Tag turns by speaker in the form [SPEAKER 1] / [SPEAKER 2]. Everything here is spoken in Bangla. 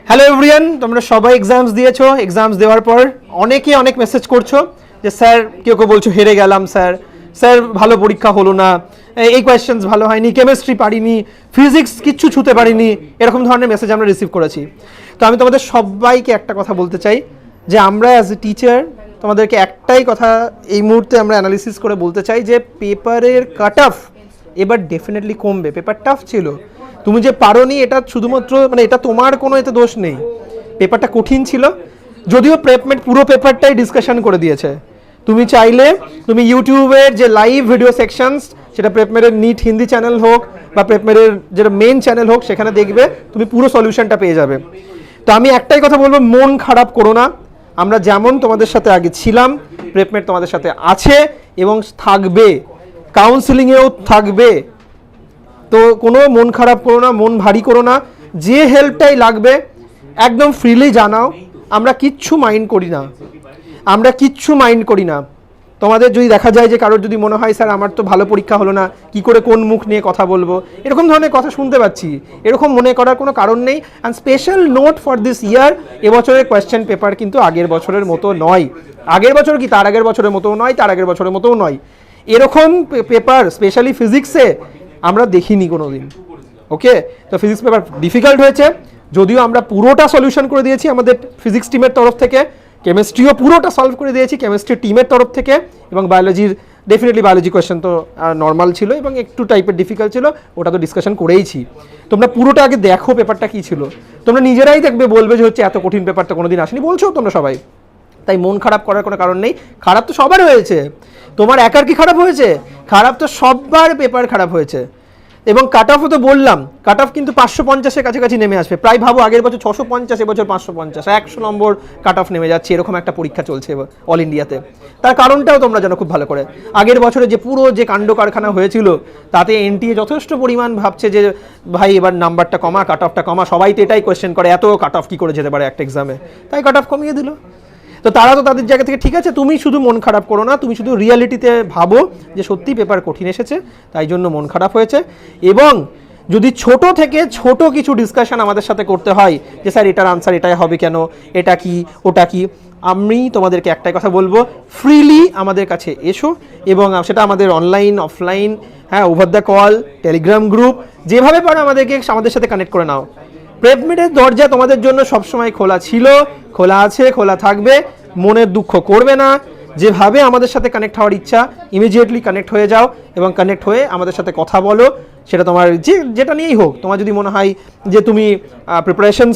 [SPEAKER 1] হ্যালো এভরিওয়ান, তোমরা সবাই এক্সামস দিয়েছো। এক্সামস দেওয়ার পর অনেকে অনেক মেসেজ করছো যে স্যার, কেউ কেউ বলছো হেরে গেলাম স্যার, স্যার ভালো পরীক্ষা হলো না, এই কোয়েশ্চেন্স ভালো হয়নি, কেমিস্ট্রি পারিনি, ফিজিক্স কিচ্ছু ছুঁতে পারিনি, এরকম ধরনের মেসেজ আমরা রিসিভ করেছি। তো আমি তোমাদের সবাইকে একটা কথা বলতে চাই যে আমরা অ্যাজ এ টিচার তোমাদেরকে একটাই কথা এই মুহূর্তে আমরা অ্যানালিসিস করে বলতে চাই যে পেপারের কাট অফ এবার ডেফিনেটলি কমবে। পেপার টাফ ছিল, তুমি যে পারোনি এটা শুধুমাত্র মানে এটা তোমার কোনো এতে দোষ নেই। পেপারটা কঠিন ছিল, যদিও প্রেপমেট পুরো পেপারটাই ডিসকাশন করে দিয়েছে। তুমি চাইলে তুমি ইউটিউবের যে লাইভ ভিডিও সেকশনস, সেটা প্রেপমেটের নিট হিন্দি চ্যানেল হোক বা প্রেপমেটের যেটা মেন চ্যানেল হোক, সেখানে দেখবে তুমি পুরো সলিউশনটা পেয়ে যাবে। তো আমি একটাই কথা বলবো, মন খারাপ করো না। আমরা যেমন তোমাদের সাথে আগে ছিলাম, প্রেপমেট তোমাদের সাথে আছে এবং থাকবে, কাউন্সিলিংয়েও থাকবে। তো কোনো মন খারাপ করো না, মন ভারী করো না। যে হেল্পটাই লাগবে একদম ফ্রিলি জানাও, আমরা কিচ্ছু মাইন্ড করি না, আমরা কিচ্ছু মাইন্ড করি না। তোমাদের যদি দেখা যায় যে কারোর যদি মনে হয় স্যার আমার তো ভালো পরীক্ষা হলো না, কি করে কোন মুখ নিয়ে কথা বলবো, এরকম ধরনের কথা শুনতে পাচ্ছি, এরকম মনে করার কোনো কারণ নেই। And special note for this ইয়ার, এবছরের কোয়েশ্চেন পেপার কিন্তু আগের বছরের মতো নয়। আগের বছর কি তার আগের বছরের মতোও নয়, তার আগের বছরের মতোও নয়। এরকম পেপার স্পেশালি ফিজিক্সে আমরা দেখিনি কোনো দিন। ওকে, তো ফিজিক্স পেপার ডিফিকাল্ট হয়েছে, যদিও আমরা পুরোটা সলিউশন করে দিয়েছি আমাদের ফিজিক্স টিমের তরফ থেকে। কেমিস্ট্রিও পুরোটা সলভ করে দিয়েছি কেমিস্ট্রি টিমের তরফ থেকে, এবং বায়োলজির ডেফিনেটলি বায়োলজি কোয়েশ্চেন তো নর্মাল ছিল এবং একটু টাইপের ডিফিকাল্ট ছিল, ওটা তো ডিসকাশন করেইছি। তোমরা পুরোটা আগে দেখো পেপারটা কী ছিল, তোমরা নিজেরাই দেখবে, বলবে যে হচ্ছে এত কঠিন পেপারটা কোনোদিন আসেনি, বলছো তোমরা সবাই। তাই মন খারাপ করার কোনো কারণ নেই। খারাপ তো সবার হয়েছে, তোমার একার কি খারাপ হয়েছে? খারাপ তো সবার পেপার খারাপ হয়েছে। এবং কাট অফও তো বললাম, কাট অফ কিন্তু 550-এর কাছাকাছি নেমে আসবে প্রায়। ভাবো আগের বছর 650, এবছর 550, 100 নম্বর কাট অফ নেমে যাচ্ছে, এরকম একটা পরীক্ষা চলছে অল ইন্ডিয়াতে। তার কারণটাও তোমরা জানো খুব ভালো করে। আগের বছরে যে পুরো যে কাণ্ড কারখানা হয়েছিল, তাতে এনটিএ যথেষ্ট পরিমাণ ভাবছে যে ভাই এবার নাম্বারটা কমা, কাট অফটা কমা। সবাই তো এটাই কোয়েশ্চেন করে, এত কাট অফ কী করে যেতে পারে একটা এক্সামে, তাই কাট অফ কমিয়ে দিল। তো তারা তো তাদের জায়গা থেকে ঠিক আছে, তুমি শুধু মন খারাপ করো না, তুমি শুধু রিয়ালিটিতে ভাবো যে সত্যি পেপার কঠিন এসেছে, তাই জন্য মন খারাপ হয়েছে। এবং যদি ছোট থেকে ছোট কিছু ডিসকাশন আমাদের সাথে করতে হয় যে স্যার এটার আনসার এটাই হবে কেন, এটা কি ওটা কি, আমি তোমাদেরকে একটাই কথা বলবো, ফ্রিলি আমাদের কাছে এসো, এবং সেটা আমাদের অনলাইন অফলাইন, হ্যাঁ, over the call, Telegram group, যেভাবে পারো আমাদের সাথে কানেক্ট করে নাও। প্রেপমেটের দরজা তোমাদের জন্য সবসময় খোলা ছিল, খোলা আছে, খোলা থাকবে। মনের দুঃখ করবে না, যেভাবে আমাদের সাথে কানেক্ট হওয়ার ইচ্ছা ইমিডিয়েটলি কানেক্ট হয়ে যাও, এবং কানেক্ট হয়ে আমাদের সাথে কথা বলো। সেটা তোমার যেটা নিয়েই হোক, তোমার যদি মনে হয় যে তুমি প্রিপারেশনস